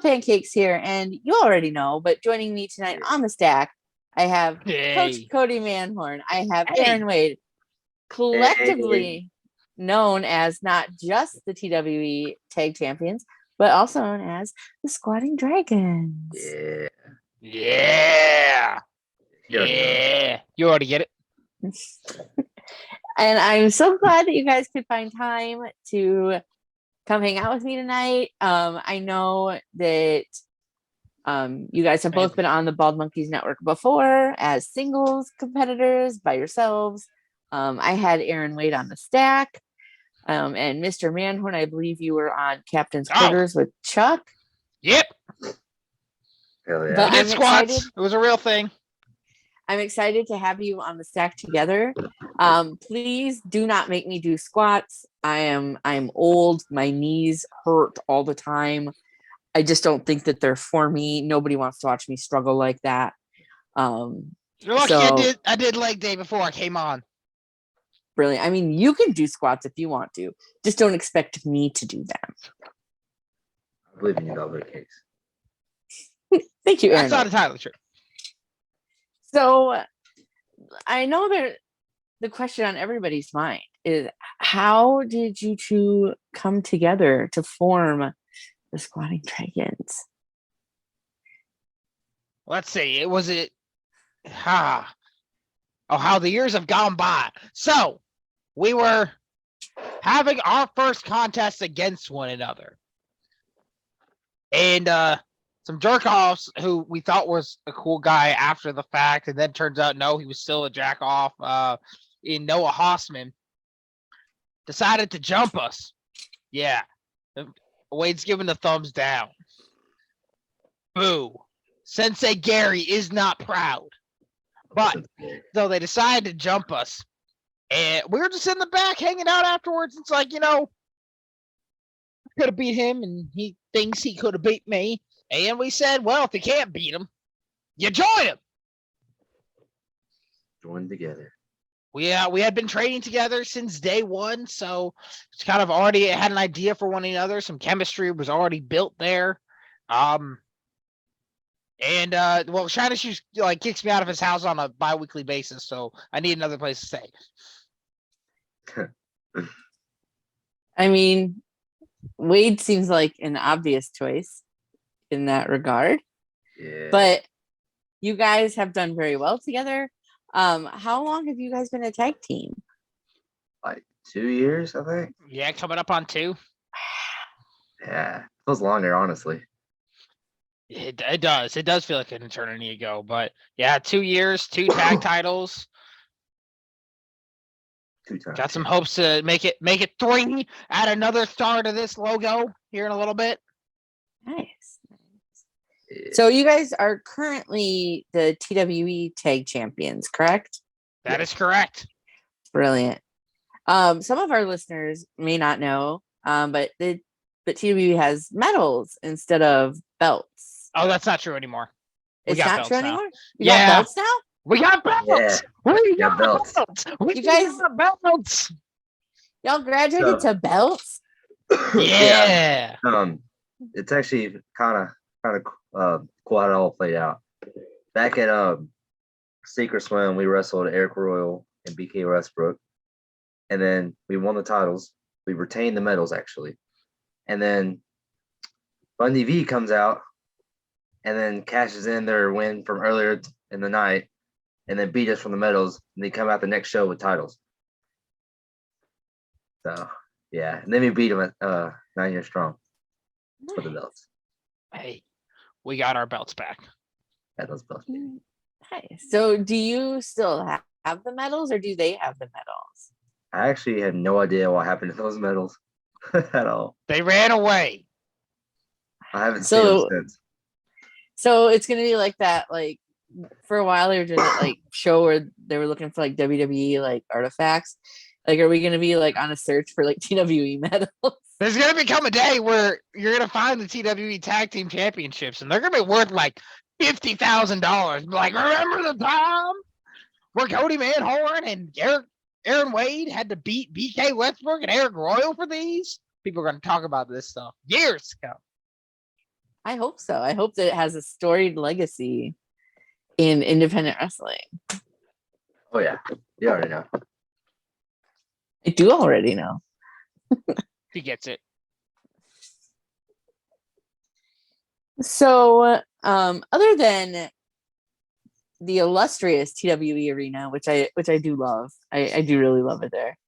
Pancakes here, and you already know, but joining me tonight on the stack, I have Coach Kody Manhorn. I have Erron Wade, collectively known as not just the TWE Tag Champions, but also known as the Squatting Dragons. Yeah. You already get it. And I'm so glad that you guys could find time to come hang out with me tonight. I know that you guys have both been on the Bald Monkeys Network before as singles competitors by yourselves. I had Erron Wade on the stack. And Mr. Manhorn, I believe you were on Captain's Quarters with Chuck. Yep. Hell yeah. But I did squats. It was a real thing. I'm excited to have you on the stack together. Please do not make me do squats. I'm old. My knees hurt all the time. I just don't think that they're for me. Nobody wants to watch me struggle like that. You're lucky I did leg day before I came on. Brilliant. I mean, you can do squats if you want to. Just don't expect me to do them. I believe in you, Double Cakes. Thank you, Erron. That's not entirely true. So I know that the question on everybody's mind is, how did you two come together to form the Squatting Dragons? Let's see. How the years have gone by. So we were having our first contest against one another. And some jerk-offs who we thought was a cool guy after the fact, and then turns out, no, he was still a jack-off in Noah Hossman, decided to jump us. Yeah. Wade's giving the thumbs down. Boo. Sensei Gary is not proud. But, so they decided to jump us. And we were just in the back hanging out afterwards. It's like, I could have beat him, and he thinks he could have beat me. And we said, well, if you can't beat him, you join him. Join together. We had been training together since day one, so it's kind of already had an idea for one another. Some chemistry was already built there. Shiny Shoes kicks me out of his house on a bi-weekly basis, so I need another place to stay. I mean, Wade seems like an obvious choice in that regard. Yeah. But you guys have done very well together. How long have you guys been a tag team? Like 2 years, I think. Yeah, coming up on 2. Yeah, it feels longer, honestly. It does. It does feel like an eternity ago, but yeah, 2 years, 2 tag titles. 2 times. Got some hopes to make it 3. Add another star to this logo here in a little bit. Nice. So you guys are currently the TWE Tag Champions, correct? That is correct. Brilliant. Some of our listeners may not know, but TWE has medals instead of belts. Oh, that's not true anymore. It's not true anymore? You got belts now? We got belts. Yeah. We got belts. You guys got belts. Y'all graduated to belts? Yeah. It's actually kind of cool how it all played out. Back at Secret Swim, we wrestled Eric Royal and BK Westbrook, and then we won the titles. We retained the medals actually, and then Bundy V comes out and then cashes in their win from earlier in the night, and then beat us from the medals, and they come out the next show with titles. So yeah, and then we beat them at 9 years strong for the belts. Hey, we got our belts back. Yeah, those belts. Nice. So do you still have the medals, or do they have the medals? I actually had no idea what happened to those medals at all. They ran away. I haven't seen them since. So it's gonna be like that. Like for a while, they were doing that show where they were looking for WWE artifacts. Are we gonna be on a search for TWE medals? There's gonna become a day where you're gonna find the TWE Tag Team Championships, and they're gonna be worth $50,000. Remember the time where Kody Manhorn and Erron Wade had to beat BK Westbrook and Eric Royal for these? People are gonna talk about this stuff years ago. I hope so. I hope that it has a storied legacy in independent wrestling. Oh yeah, you already know. I do already know. He gets it. So, other than the illustrious TWE arena, which I do love, I do really love it there.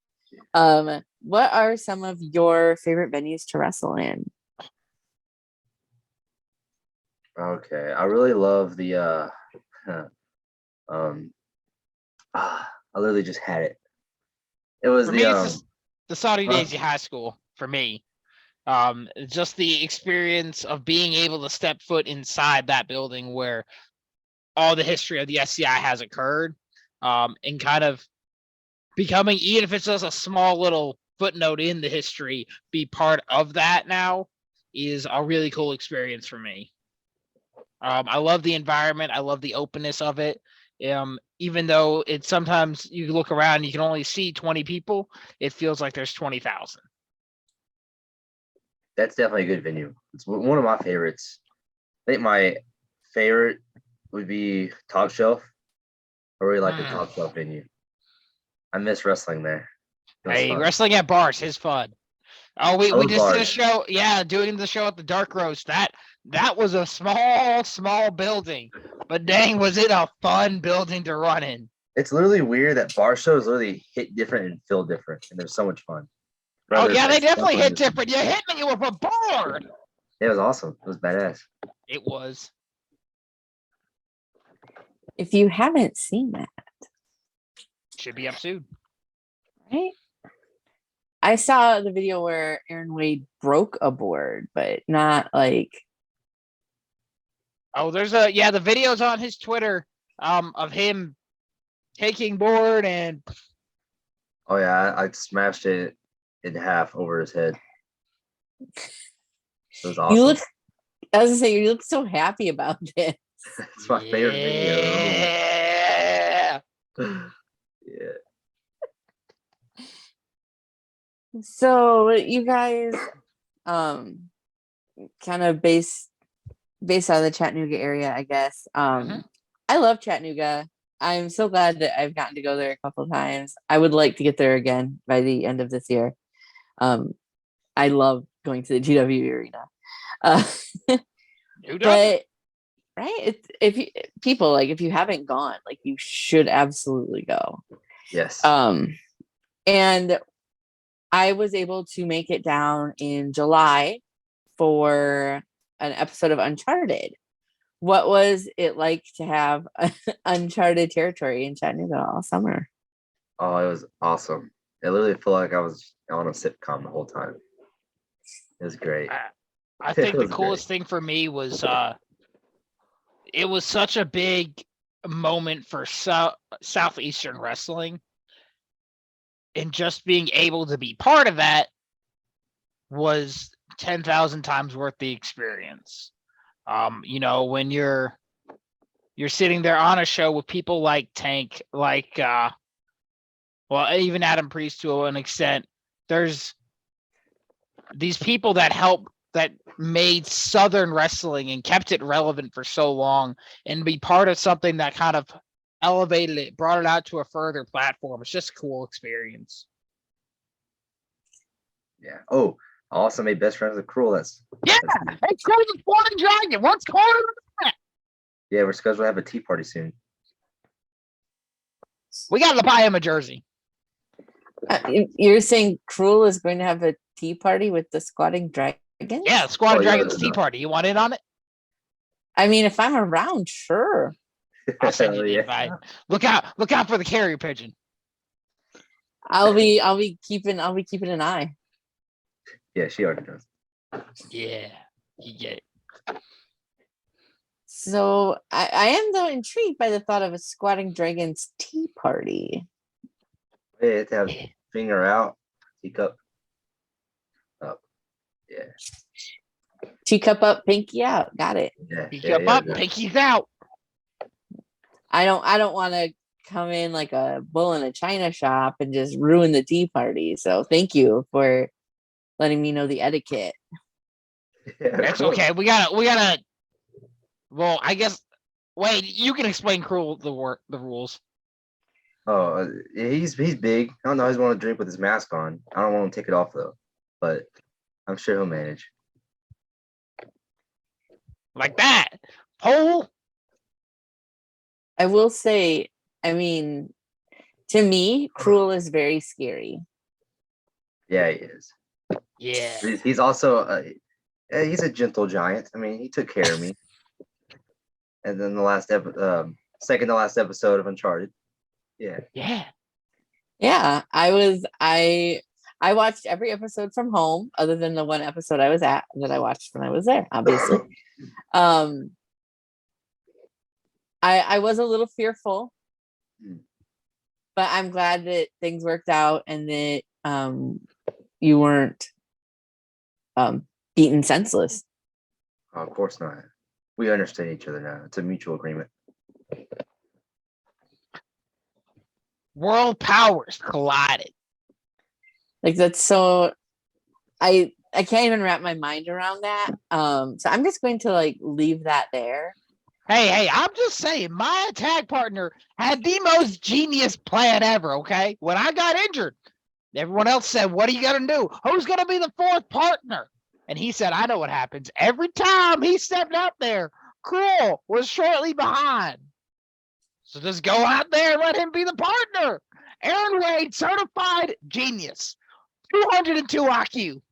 What are some of your favorite venues to wrestle in? Okay, I really love the I literally just had it. It was For the me, it's the Saudi huh? days of high school. For me, just the experience of being able to step foot inside that building where all the history of the SCI has occurred, and kind of becoming, even if it's just a small little footnote in the history, be part of that now is a really cool experience for me. I love the environment. I love the openness of it. Even though it's sometimes you look around, and you can only see 20 people, it feels like there's 20,000. That's definitely a good venue. It's one of my favorites. I think my favorite would be Top Shelf. I really like the Top Shelf venue. I miss wrestling there. It was Hey, fun. wrestling at bars is fun. Oh, we love just did a bars. show. Yeah, doing the show at the Dark Roast. That was a small building, but dang, was it a fun building to run in. It's literally weird that bar shows literally hit different and feel different, and they're so much fun. Oh Rather, it's yeah, they like definitely stuff on hit this- different. You hit me with a board. It was awesome. It was badass. It was. If you haven't seen that, Should be up soon. right? I saw the video where Aaron Wade broke a board, but not like. Oh, there's the video's on his Twitter, of him taking board and Oh yeah, I smashed it in half over his head. It was awesome. You look. I was gonna say you look so happy about this. It's my favorite video. Yeah. Yeah. So you guys, kind of based out of the Chattanooga area, I guess. I love Chattanooga. I'm so glad that I've gotten to go there a couple of times. I would like to get there again by the end of this year. I love going to the GW arena. But right, if you haven't gone, like you should absolutely go. Yes. And I was able to make it down in July for an episode of Uncharted. What was it like to have uncharted territory in Chattanooga all summer? Oh, it was awesome. It literally felt like I was on a sitcom the whole time. It was great. I think the coolest thing for me was it was such a big moment for Southeastern wrestling, and just being able to be part of that was 10,000 times worth the experience. When you're sitting there on a show with people like Tank, like even Adam Priest to an extent, there's these people that made Southern wrestling and kept it relevant for so long, and be part of something that kind of elevated it, brought it out to a further platform. It's just a cool experience. Yeah. Oh, I also made best friends with Cruel. It's called the Flying Dragon. What's called that? Yeah, we're scheduled to have a tea party soon. We got to buy him a jersey. You're saying Cruel is going to have a tea party with the Squatting Dragons? Yeah, Squatting Dragons tea party. You want in on it? I mean, if I'm around, sure. I'll send you the invite. Look out for the carrier pigeon. I'll be keeping an eye. Yeah, she already does. Yeah, you get it. So I am though intrigued by the thought of a Squatting Dragons tea party. Yeah, you have to have finger out, teacup up. Yeah. Teacup up, pinky out. Got it. Yeah. Teacup up, pinky's out. I don't want to come in like a bull in a china shop and just ruin the tea party. So thank you for letting me know the etiquette. Yeah, That's cool. okay. We gotta. Well, I guess. Wait, you can explain Cruel the rules. Oh, he's big. I don't know. He's want to drink with his mask on. I don't want him to take it off though, but I'm sure he'll manage. Like that. Pole. I will say, I mean, to me, Cruel is very scary. Yeah, he is. Yeah. He's also he's a gentle giant. I mean, he took care of me. And then second to last episode of Uncharted. Yeah. Yeah. Yeah, I watched every episode from home, other than the one episode I was at that I watched when I was there, obviously. I was a little fearful, but I'm glad that things worked out and that you weren't beaten senseless. Oh, of course not. We understand each other now. It's a mutual agreement. World powers collided. Like that's so I can't even wrap my mind around that. So I'm just going to like leave that there. Hey, I'm just saying, my attack partner had the most genius plan ever, okay? When I got injured, everyone else said, what are you going to do? Who's going to be the fourth partner? And he said, I know what happens. Every time he stepped out there, Cruel was shortly behind. So just go out there and let him be the partner. Erron Wade, certified genius. 202 IQ.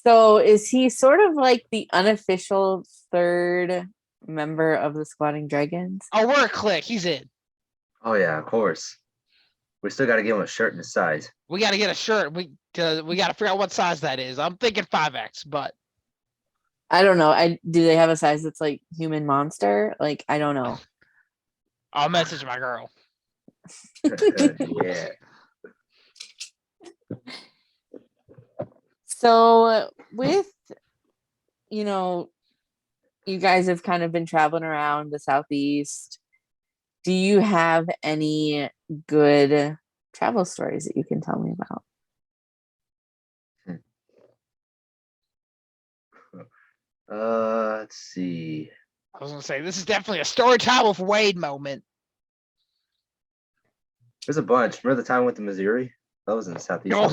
So is he sort of like the unofficial third member of the Squatting Dragons? Oh, we're a clique. He's in. Oh yeah, of course. We still got to give him a shirt and a size. We got to get a shirt. We got to figure out what size that is. I'm thinking 5X, but I don't know. Do they have a size that's like human monster? Like I don't know. I'll message my girl. Yeah. So with you guys have kind of been traveling around the Southeast. Do you have any good travel stories that you can tell me about? Let's see. I was gonna say this is definitely a story time with Wade moment. There's a bunch. Remember the time we went to Missouri? That was in the Southeast. All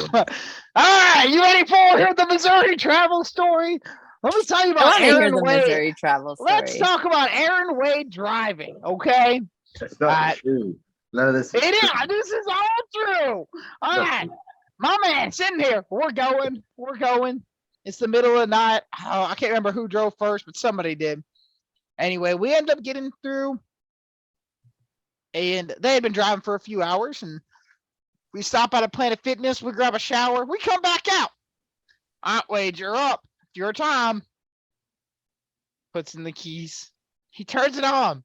right, you ready for the Missouri travel story? Let me tell you I about want to hear Erron the Wade. Missouri travel story. Let's talk about Erron Wade driving, okay? That's not true. None of this. It is. This is all true. All right, my man, sitting here. We're going. It's the middle of the night. Oh, I can't remember who drove first, but somebody did. Anyway, we end up getting through, and they had been driving for a few hours, and we stop at a Planet Fitness. We grab a shower. We come back out. All right, Wade, you're up. It's your time. Puts in the keys. He turns it on.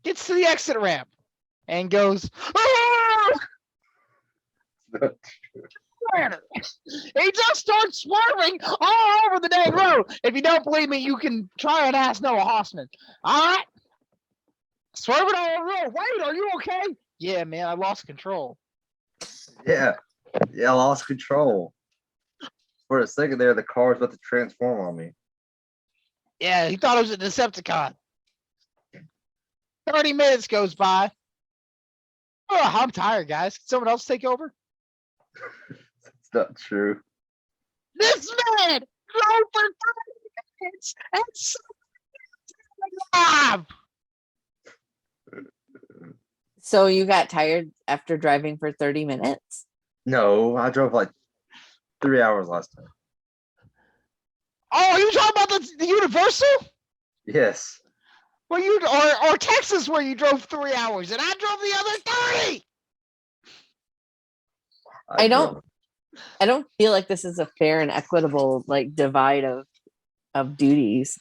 Gets to the exit ramp and goes, "Ah!" He just starts swerving all over the dang road. If you don't believe me, you can try and ask Noah Hossman. All right? Swerving all over the road. Wait, are you okay? Yeah, man, I lost control. Yeah, I lost control. For a second there, the car was about to transform on me. Yeah, he thought it was a Decepticon. 30 minutes goes by. Oh, I'm tired, guys. Can someone else take over? It's not true. This man drove for 30 minutes and alive. So you got tired after driving for 30 minutes? No, I drove like 3 hours last time. Oh, you talking about the Universal? Yes. Well, or Texas, where you drove 3 hours and I drove the other 30. I don't feel like this is a fair and equitable like divide of duties.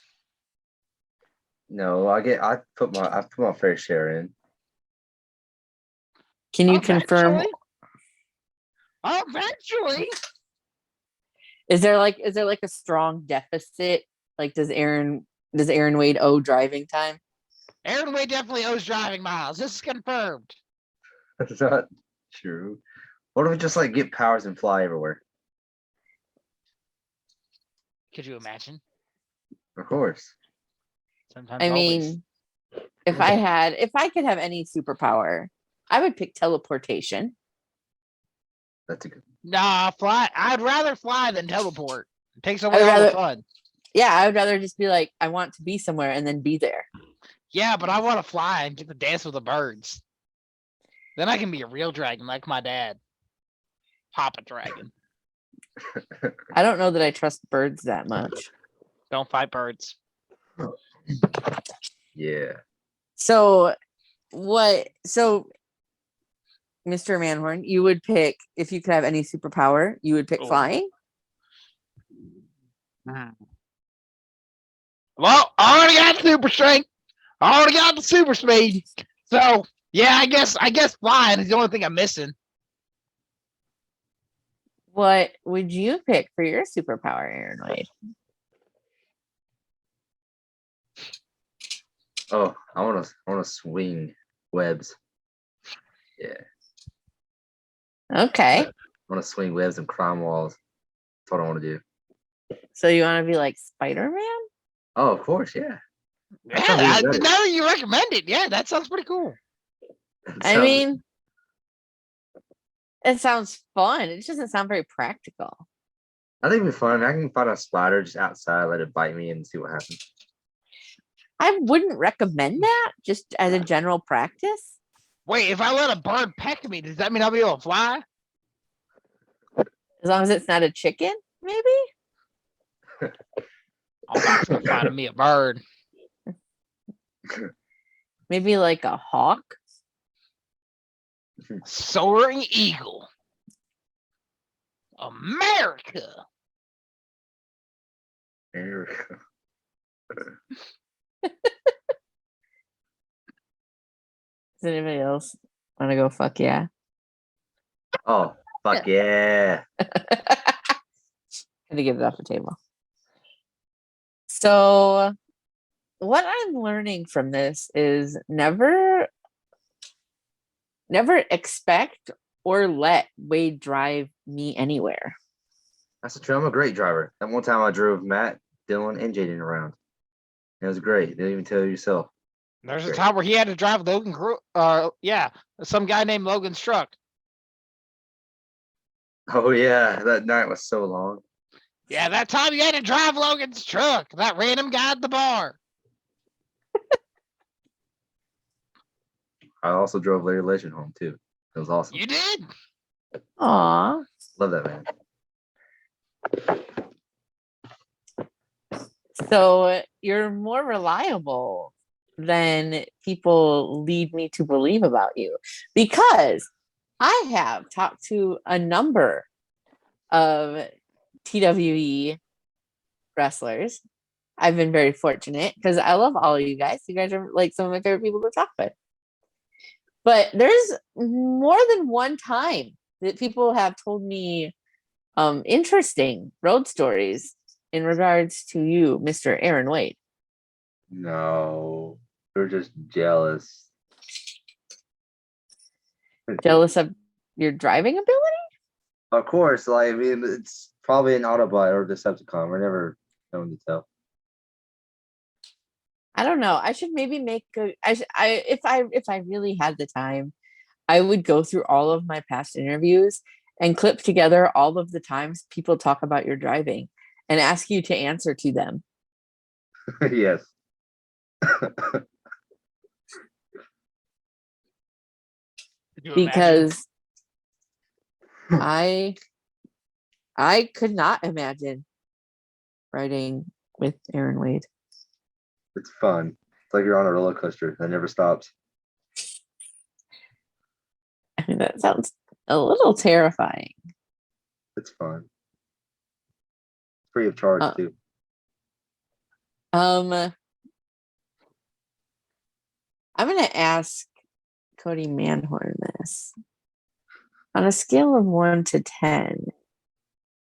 No, I put my fair share in. Can you confirm? Eventually. Is there like a strong deficit? Like does Erron Wade owe driving time? Erron Wade definitely owes driving miles. This is confirmed. That's not true. What if we just like get powers and fly everywhere? Could you imagine? Of course. Sometimes I always. mean, if I could have any superpower, I would pick teleportation. That's a good. Nah, fly. I'd rather fly than teleport. It takes I away would all the rather- fun. Yeah, I would rather just be like, I want to be somewhere and then be there. Yeah, but I want to fly and get to dance with the birds. Then I can be a real dragon like my dad. Papa Dragon. I don't know that I trust birds that much. Don't fight birds. Yeah. So Mr. Manhorn, you would pick, if you could have any superpower, you would pick Oh. flying? Well, I already got super strength. I already got the super speed. So yeah, I guess flying is the only thing I'm missing. What would you pick for your superpower, Aaron Wade? Oh, I wanna swing webs. Yeah. Okay. I wanna swing webs and climb walls. That's what I wanna do. So you want to be like Spider-Man? Oh, of course, yeah. Yeah, sounds even better. now that you recommend it, yeah, that sounds pretty cool. I mean, it sounds fun. It just doesn't sound very practical. I think it'd be fun. I can find a spider just outside, let it bite me, and see what happens. I wouldn't recommend that just as a general practice. Wait, if I let a bird peck me, does that mean I'll be able to fly? As long as it's not a chicken, maybe? I'm about to find me a bird. Maybe like a hawk? Soaring eagle. America. There Does anybody else want to go fuck yeah? Oh, fuck yeah. Had to get it off the table. So what I'm learning from this is never expect or let Wade drive me anywhere. That's true. I'm a great driver. That one time I drove Matt, Dylan, and Jaden around. It was great. You didn't even tell yourself. There's a Great. time where he had to drive Logan. Some guy named Logan's truck. Oh yeah, that night was so long. Yeah, that time you had to drive Logan's truck. That random guy at the bar. I also drove Larry Legend home too. It was awesome. You did? Aw. Love that man. So you're more reliable than people lead me to believe about you, because I have talked to a number of TWE wrestlers. I've been very fortunate because I love all of you guys. You guys are like some of my favorite people to talk with. But there's more than one time that people have told me interesting road stories in regards to you, Mr. Aaron Wade. No, they're just jealous. Jealous of your driving ability? Of course, like I mean, it's probably an Autobot or Decepticon. We're never known to tell. I don't know. I should maybe make if I really had the time, I would go through all of my past interviews and clip together all of the times people talk about your driving and ask you to answer to them. Yes. Could you imagine? Because I could not imagine riding with Aaron Wade. It's fun. It's like you're on a roller coaster that never stops. I mean, that sounds a little terrifying. It's fun. Free of charge too. I'm gonna ask Kody Manhorn this. On a scale of 1 to 10,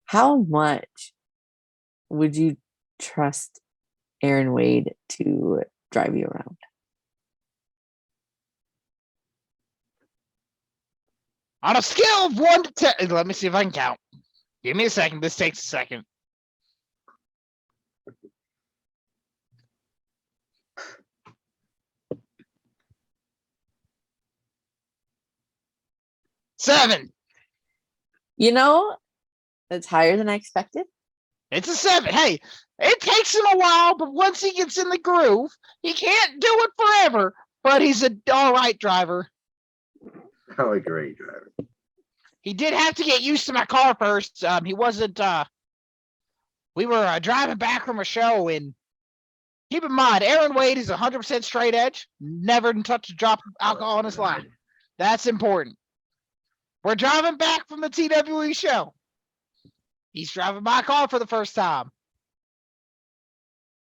how much would you trust Aaron Wade to drive you around? On a scale of 1 to 10, let me see if I can count. Give me a second. This takes a second. 7. You know, that's higher than I expected. It's a 7. Hey, it takes him a while, but once he gets in the groove, he can't do it forever. But he's a all right driver. Oh, a great driver. He did have to get used to my car first. He wasn't. We were driving back from a show, and keep in mind, Aaron Wade is 100% straight edge. Never touched a drop of alcohol in his life. That's important. We're driving back from the TWE show. He's driving my car for the first time.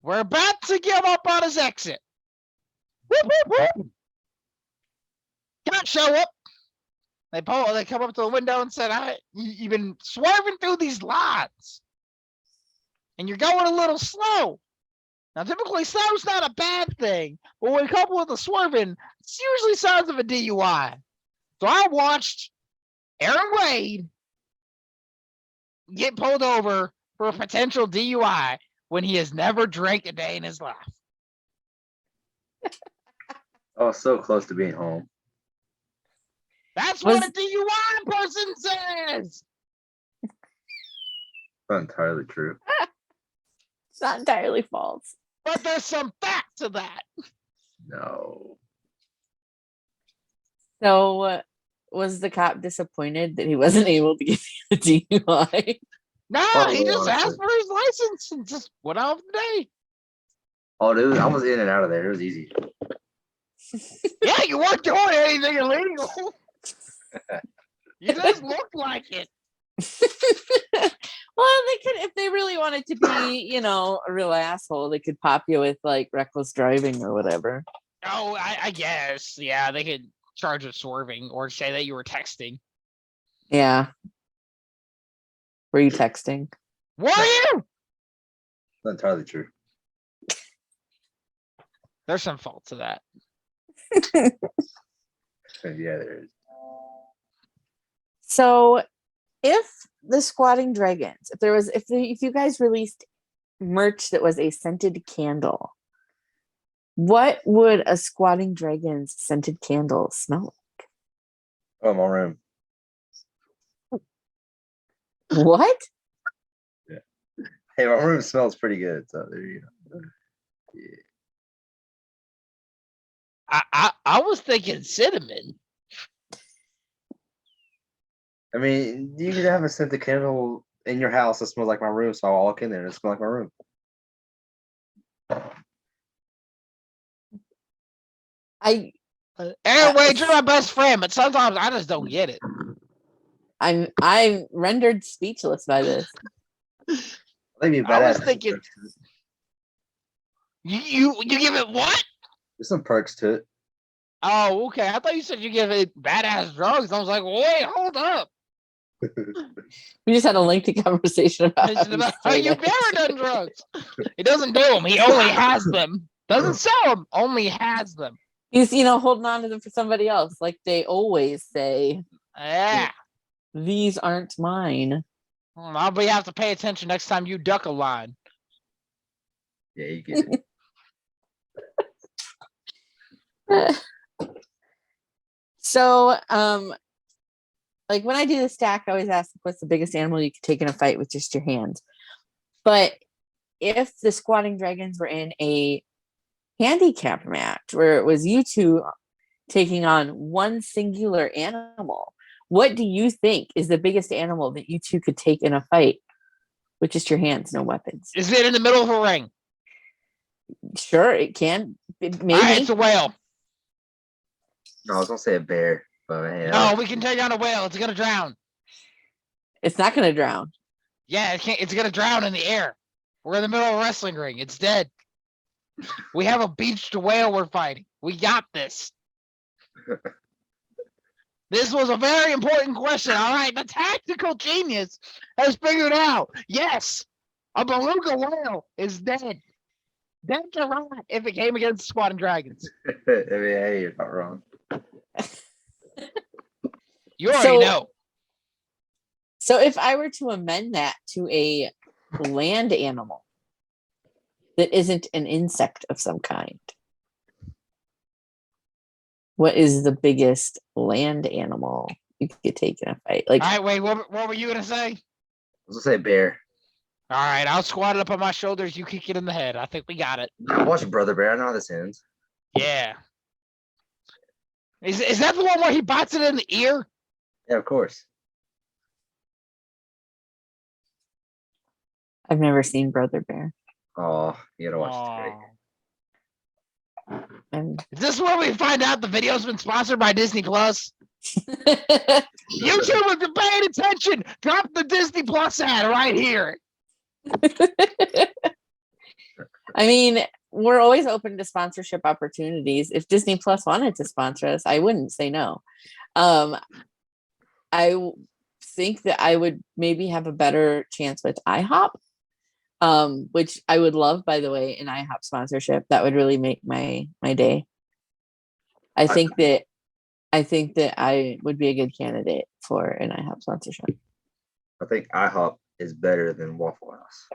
We're about to give up on his exit. Whoop, whoop, whoop. Can't show up. They come up to the window and said, you've been swerving through these lines. And you're going a little slow. Now, typically, slow's not a bad thing. But when coupled with the swerving, it's usually signs of a DUI. So I watched Aaron Wade get pulled over for a potential DUI when he has never drank a day in his life. Oh, so close to being home. That's what a DUI person says. Not entirely true. It's not entirely false. But there's some fact to that. No. So, was the cop disappointed that he wasn't able to give you a DUI? No, Probably, he just asked honestly. for his license and just went off the day. Oh, dude, I was in and out of there. It was easy. Yeah, you weren't doing anything illegal. You just looked like it. Well, they could, if they really wanted to be, a real asshole, they could pop you with like reckless driving or whatever. Oh, I guess. Yeah, they could charge of swerving or say that you were texting. Yeah. Were you texting? Were you? Not entirely true. There's some fault to that. Yeah, there is. So, if the Squatting Dragons, if you guys released merch that was a scented candle, what would a Squatting Dragons scented candle smell like? Oh, my room. What? Yeah. Hey, my room smells pretty good. So there you go. Yeah. I was thinking cinnamon. I mean, you could have a scented candle in your house that smells like my room, so I'll walk in there and it smells like my room. Aaron Wade, you're my best friend, but sometimes I just don't get it. I'm rendered speechless by this. I think I was thinking, you give it what? There's some perks to it. Oh, okay. I thought you said you give it badass drugs. I was like, wait, hold up. We just had a lengthy conversation about How you've never done drugs. He doesn't do them. He only has them. Doesn't sell them. Only has them. He's holding on to them for somebody else, like they always say. Yeah. These aren't mine. I'll be have to pay attention next time you duck a line. Yeah, you get it. So, like when I do the stack, I always ask what's the biggest animal you could take in a fight with just your hands. But if the Squatting Dragons were in a handicap match where it was you two taking on one singular animal, what do you think is the biggest animal that you two could take in a fight with just your hands, no weapons? Is it in the middle of a ring? Sure, it can. Maybe. All right, it's a whale. No, I was gonna say a bear, but hey, No, we can take on a whale. It's gonna drown. It's not going to drown. Yeah, it's gonna drown in the air. We're in the middle of a wrestling ring. It's dead. We have a beached whale we're fighting. We got this. This was a very important question. All right, the tactical genius has figured out. Yes, a beluga whale is dead. Dead to rot if it came against Squatting Dragons. I mean, hey, you're not wrong. You already know. So if I were to amend that to a land animal that isn't an insect of some kind, what is the biggest land animal you get taken in a fight. Like, All right, wait, what were you gonna say? I was gonna say bear. All right, I'll squat it up on my shoulders. You kick it in the head. I think we got it. I watched Brother Bear. I know how this ends. Yeah. Is that the one where he bites it in the ear? Yeah, of course. I've never seen Brother Bear. Oh, you gotta watch it. It's great. And Is this where we find out the video's been sponsored by Disney Plus? YouTube, if you're paying attention, drop the Disney Plus ad right here. I mean, we're always open to sponsorship opportunities. If Disney Plus wanted to sponsor us, I wouldn't say no. Think that I would maybe have a better chance with IHOP, which I would love, by the way, an IHOP sponsorship. That would really make my day. I think that I would be a good candidate for an IHOP sponsorship. I think IHOP is better than Waffle House.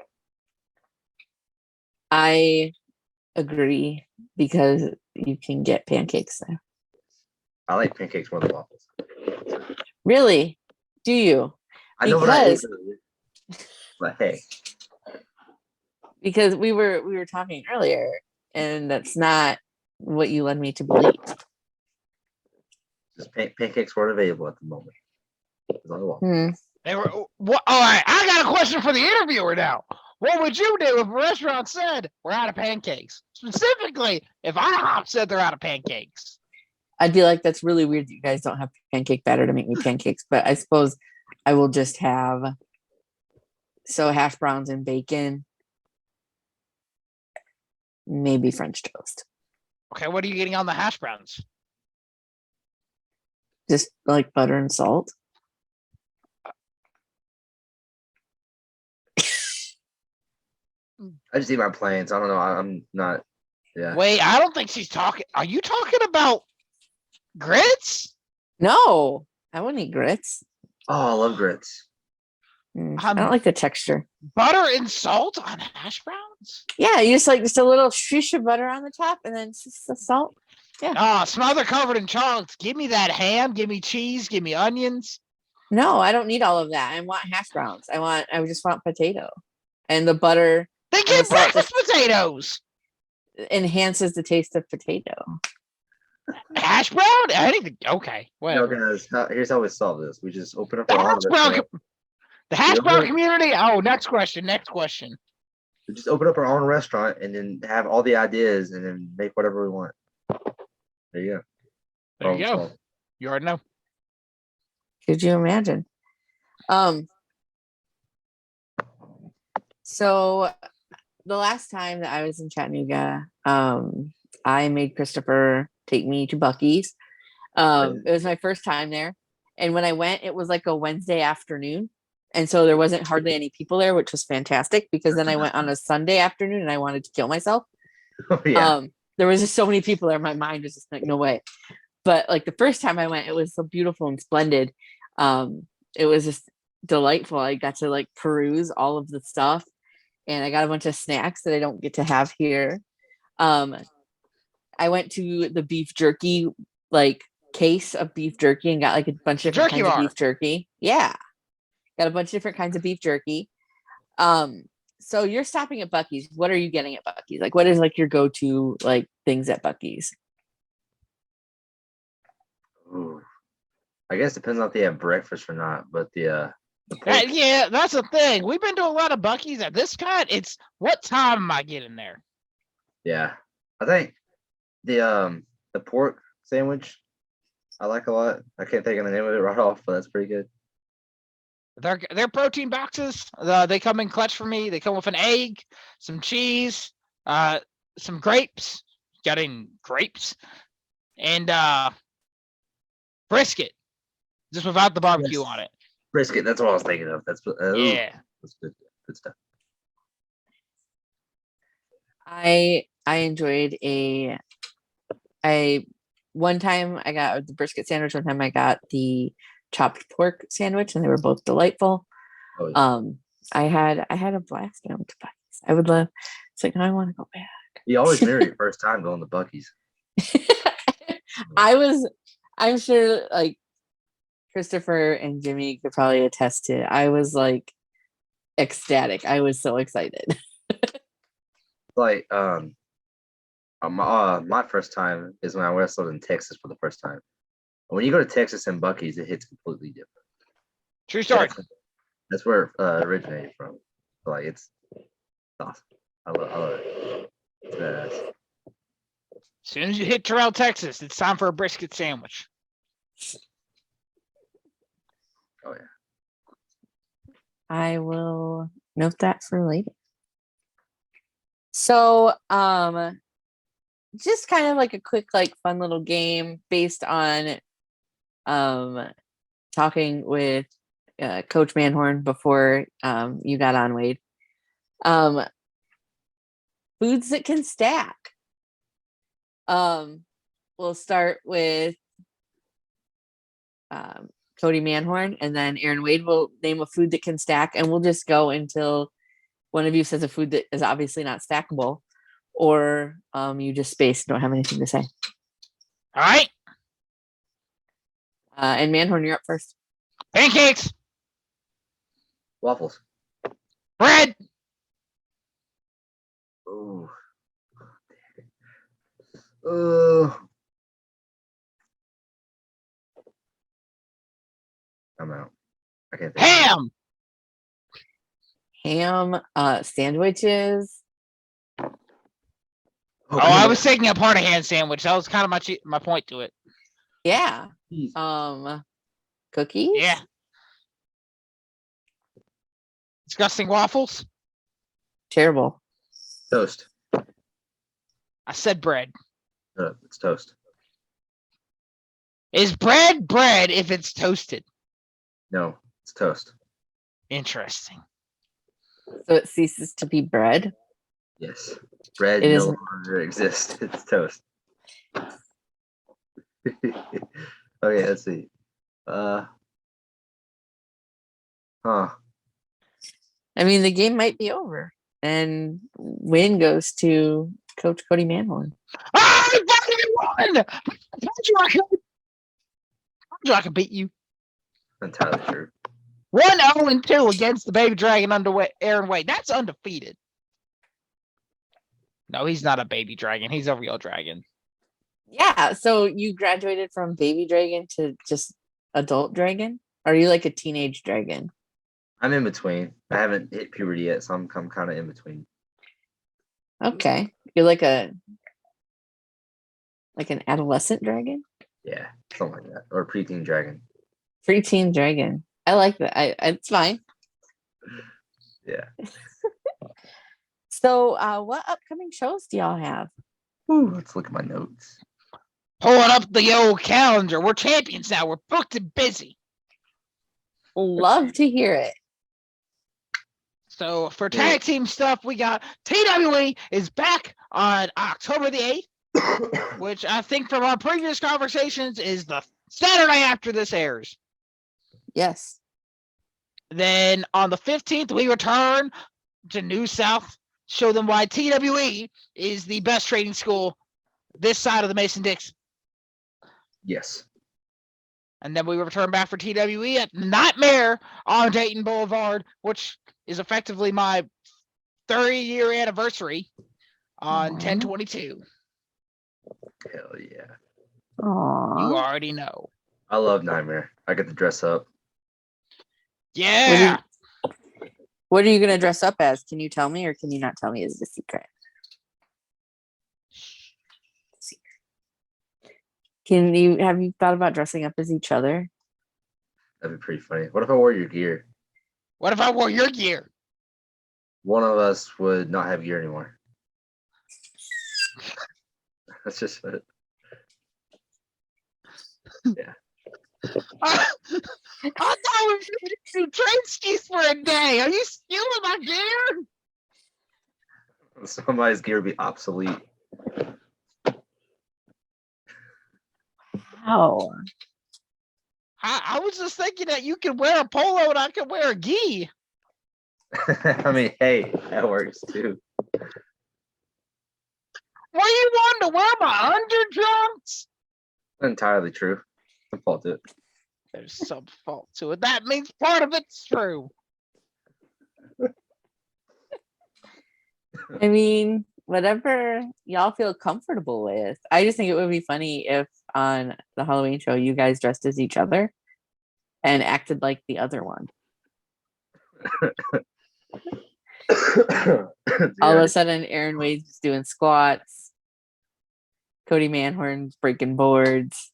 I agree because you can get pancakes there. I like pancakes more than waffles. Really? Do you? I know what I ate, Because- but hey, Because we were talking earlier, and that's not what you led me to believe. just pancakes weren't available at the moment. It was on the wall. They were. What? All right, I got a question for the interviewer now. What would you do if a restaurant said we're out of pancakes? Specifically, if IHOP said they're out of pancakes. I'd be like, that's really weird that you guys don't have pancake batter to make me pancakes, but I suppose I will just have hash browns and bacon, maybe French toast. Okay, what are you getting on the hash browns? Just like butter and salt. I just eat my plains. I don't know. I'm not. Yeah. Wait, I don't think she's talking. Are you talking about grits? No, I wouldn't eat grits. Oh, I love grits. I don't like the texture. Butter and salt on hash browns? Yeah, you just a little sheesh of butter on the top, and then just the salt. Oh, smother covered in chunks. Give me that ham. Give me cheese. Give me onions. No, I don't need all of that. I want hash browns. I just want potato, and the butter They And get the salt breakfast potatoes. enhances the taste of potato. Hash brown? Anything? Okay, No, whatever. guys. Here's how we solve this. We just open up The our own hash brown, restaurant. the hash Yeah. brown community. Oh, next question. Next question. We just open up our own restaurant and then have all the ideas and then make whatever we want. There you go. There you Problem go. solved. You already know. Could you imagine? So the last time that I was in Chattanooga, I made Christopher take me to Buc-ee's. It was my first time there. And when I went, it was like a Wednesday afternoon. And so there wasn't hardly any people there, which was fantastic because then I went on a Sunday afternoon and I wanted to kill myself. Oh, yeah. There was just so many people there. My mind was just like, no way. But like the first time I went, it was so beautiful and splendid. It was just delightful. I got to like peruse all of the stuff and I got a bunch of snacks that I don't get to have here. I went to the beef jerky, like case of beef jerky and got like a bunch of different Jerky kinds bar. of beef jerky. Yeah. Got a bunch of different kinds of beef jerky. So you're stopping at Buc-ee's. What are you getting at Buc-ee's? Like, what is like your go-to like things at Buc-ee's? Ooh. I guess it depends on if they have breakfast or not, but the pork, Yeah, that's the thing. We've been to a lot of Buc-ee's at this kind. It's what time am I getting there? yeah. I think the pork sandwich I like a lot. I can't think of the name of it right off, but that's pretty good. Their protein boxes, they come in clutch for me. They come with an egg, some cheese, some grapes. Got in grapes and brisket, just without the barbecue Yes. on it. Brisket, that's what I was thinking of. That's Yeah. that's good stuff. I enjoyed one time I got the brisket sandwich, one time I got the chopped pork sandwich, and they were both delightful. Oh, yeah. I had a blast going to Buc-ee's. I would love. It's like, I want to go back. You always remember your first time going to Buc-ee's. I'm sure like Christopher and Jimmy could probably attest to it. I was like ecstatic. I was so excited. Like my first time is when I wrestled in Texas for the first time. When you go to Texas and Bucky's, it hits completely different. True story. That's where it originated from. So, like it's awesome. I love it. It's badass. As soon as you hit Terrell, Texas, it's time for a brisket sandwich. Oh yeah. I will note that for later. So, just kind of like a quick, like fun little game based on talking with Coach Manhorn before you got on, Wade. Foods that can stack. We'll start with Cody Manhorn, and then Aaron Wade will name a food that can stack, and we'll just go until one of you says a food that is obviously not stackable, or you just space and don't have anything to say. All right. And Manhorn, you're up first. Pancakes. Waffles. Bread. Ooh. I'm out. I can't think. Ham. Ham, sandwiches. Oh, I was taking a part of hand sandwich. That was kind of my point to it. Yeah. Jeez. Cookies. Yeah. Disgusting waffles. Terrible. Toast. I said bread. It's toast. Is bread bread if it's toasted? No, it's toast. Interesting. So it ceases to be bread. Yes. Bread It no isn't. longer exists. It's toast. Okay, let's see. Huh. I mean, the game might be over, and win goes to Coach Cody Manhorn. Ah, I fucking won! I told you I could beat you. Entirely true. 1-0-2 against the Baby Dragon under Aaron Wade. That's undefeated. No, he's not a baby dragon. He's a real dragon. Yeah. So you graduated from baby dragon to just adult dragon? Are you like a teenage dragon? I'm in between. I haven't hit puberty yet, so I'm kind of in between. Okay. You're like an adolescent dragon? Yeah, something like that. Or preteen dragon. Preteen dragon. I like that. It's fine. Yeah. So what upcoming shows do y'all have? Ooh, let's look at my notes. Pulling up the old calendar. We're champions now. We're booked and busy. Love to hear it. So for tag team stuff, we got TWE is back on October the 8th, which I think from our previous conversations is the Saturday after this airs. Yes. Then on the 15th, we return to New South, show them why TWE is the best trading school this side of the Mason-Dixon. Yes. And then we return back for TWE at Nightmare on Dayton Boulevard, which is effectively my 30-year anniversary on 10/22. Hell yeah. Aww. You already know. I love Nightmare. I get to dress up. Yeah. What are you going to dress up as? Can you tell me, or can you not tell me? Is it a secret? Have you thought about dressing up as each other? That'd be pretty funny. What if I wore your gear? What if I wore your gear? One of us would not have gear anymore. That's just it. Yeah. I thought we were going to do train skis for a day. Are you stealing my gear? Somebody's gear would be obsolete. Wow. I was just thinking that you could wear a polo and I could wear a gi. I mean, hey, that works too. Were you wanting to wear my undertrunks? Entirely true. Some fault to it. There's some fault to it. That means part of it's true. I mean, whatever y'all feel comfortable with. I just think it would be funny if on the Halloween show you guys dressed as each other and acted like the other one. All of a sudden, Aaron Wade's doing squats. Kody Manhorn's breaking boards.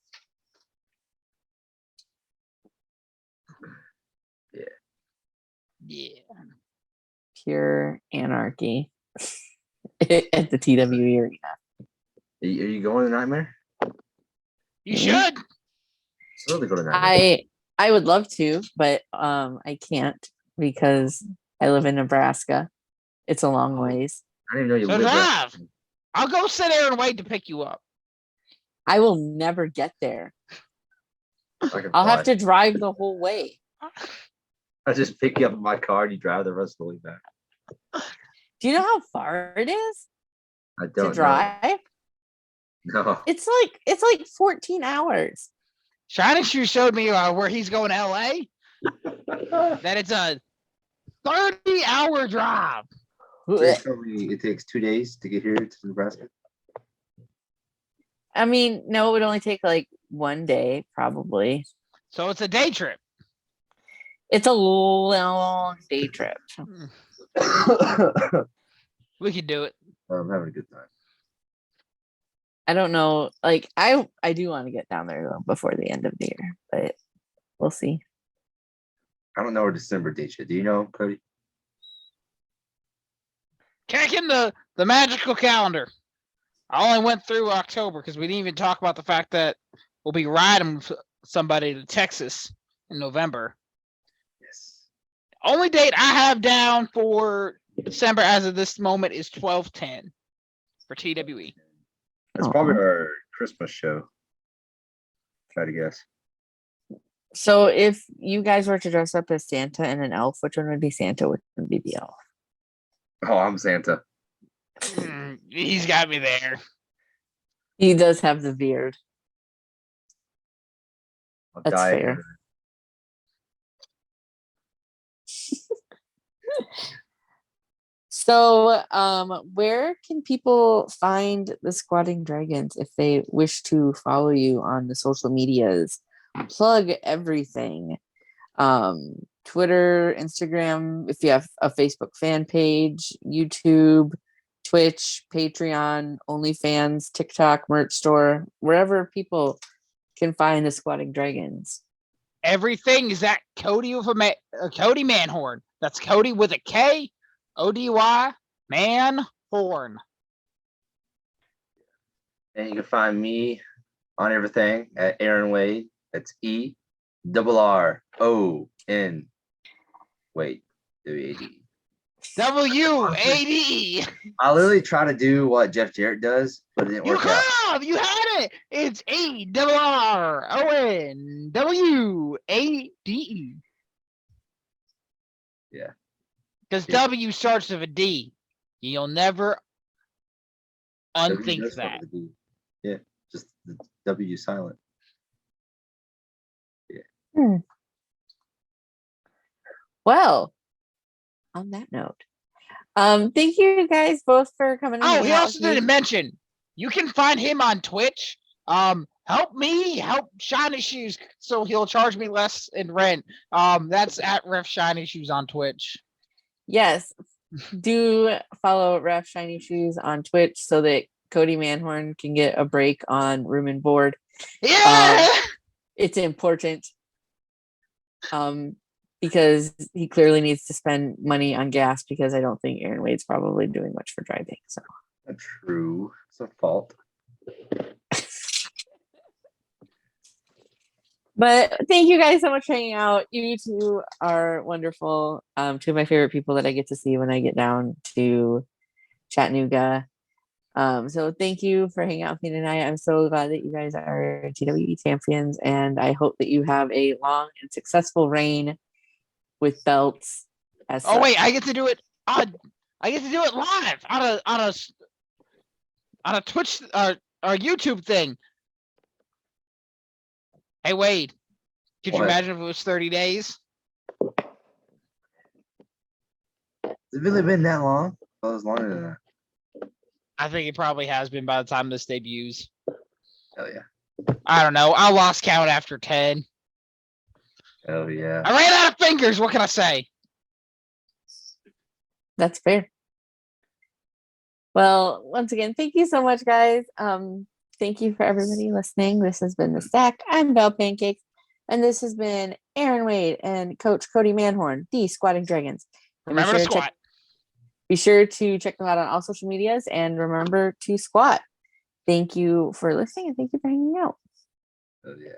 Yeah. Pure anarchy at the TWE arena. Are you going to Nightmare? You should. Really go to Nightmare. I would love to, but I can't because I live in Nebraska. It's a long ways. I didn't even know you So lived there. drive. I'll go send Aaron Wade to pick you up. I will never get there. I'll have to drive the whole way. I just pick you up in my car and you drive the rest of the way back. Do you know how far it is I don't to drive? know. It's like 14 hours. Shining Shoe showed me where he's going to LA. No. That it's a 30-hour drive. It takes 2 days to get here to Nebraska. I mean, no, it would only take like 1 day, probably. So it's a day trip. It's a long day trip. We could do it. I'm having a good time. I don't know. Like, I do want to get down there though before the end of the year, but we'll see. I don't know our December date yet. Do you know, Kody? Check in the magical calendar. I only went through October because we didn't even talk about the fact that we'll be riding somebody to Texas in November. Yes. Only date I have down for December as of this moment is 12/10 for TWE. That's probably our Christmas show. Try to guess. So if you guys were to dress up as Santa and an elf, which one would be Santa? Which one would be the elf? Oh, I'm Santa. He's got me there. He does have the beard. I'll That's die fair. here. So, where can people find the Squatting Dragons if they wish to follow you on the social medias? Plug everything. Twitter, Instagram, if you have a Facebook fan page, YouTube, Twitch, Patreon, OnlyFans, TikTok, merch store, wherever people can find the Squatting Dragons. Everything is at Kody with Kody Manhorn. That's Kody with a K, ODY, Manhorn. And you can find me on everything at Aaron Wade. That's ERRON. Wait, WAD. WAD. I literally try to do what Jeff Jarrett does, but it didn't You work out. have. You had it. It's ARRONWADE. Yeah. Because Yeah. W starts with a D. You'll never W unthink does start that. with a D. Yeah, just the W silent. Well, on that note, thank you guys both for coming. Oh, he also didn't mention you can find him on Twitch. Help me help Shiny Shoes so he'll charge me less in rent. That's at Ref Shiny Shoes on Twitch. Yes, do follow Ref Shiny Shoes on Twitch so that Kody Manhorn can get a break on room and board. Yeah. It's important. Because he clearly needs to spend money on gas because I don't think Aaron Wade's probably doing much for driving. So That's true. It's a fault. But thank you guys so much for hanging out. You two are wonderful. Two of my favorite people that I get to see when I get down to Chattanooga. So thank you for hanging out with me tonight. I'm so glad that you guys are TWE champions, and I hope that you have a long and successful reign with belts. Oh wait, I get to do it. I get to do it live on a Twitch or YouTube thing. Hey Wade, Could you What? imagine if it was 30 days? Has it really been that long? Oh, it was longer than that. I think it probably has been by the time this debuts. Hell yeah. I don't know. I lost count after 10. Hell yeah. I ran out of fingers. What can I say? That's fair. Well, once again, thank you so much, guys. Thank you for everybody listening. This has been The Stack. I'm Belle Pancakes, and this has been Erron Wade and Coach Kody Manhorn, the Squatting Dragons. And Remember to squat. be sure to check them out on all social medias, and remember to squat. Thank you for listening, and thank you for hanging out. Hell yeah.